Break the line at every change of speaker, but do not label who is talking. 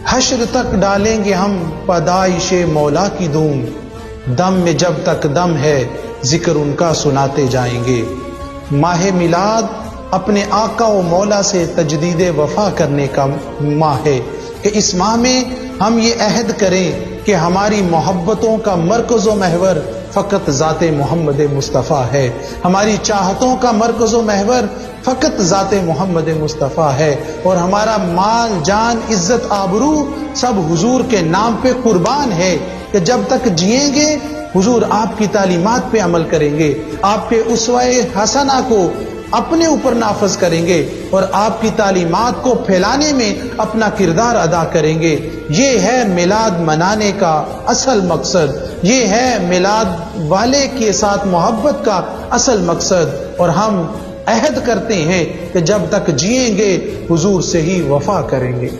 हश्र तक डालेंगे हम पदाइशे मौला की धूम, दम में जब तक दम है जिक्र उनका सुनाते जाएंगे। माह मिलाद अपने आका व मौला से तजदीद वफा करने का माह है कि इस माह में हम ये अहद करें कि हमारी मोहब्बतों का मरकज़ व महवर फ़कत ज़ाते मोहम्मद मुस्तफ़ा है, हमारी चाहतों का मरकज़ व महवर फ़कत ज़ाते मोहम्मद मुस्तफ़ा है, और हमारा माल जान इज़्ज़त आबरू सब हुजूर के नाम पे कुर्बान है कि जब तक जिएंगे हुजूर आपकी तालीमात पे अमल करेंगे, आपके उसवाए हसना को अपने ऊपर नाफज करेंगे और आपकी तालीमात को फैलाने में अपना किरदार अदा करेंगे। ये है मिलाद मनाने का असल मकसद, ये है मिलाद वाले के साथ मोहब्बत का असल मकसद। और हम अहद करते हैं कि जब तक जिएंगे हुजूर से ही वफा करेंगे।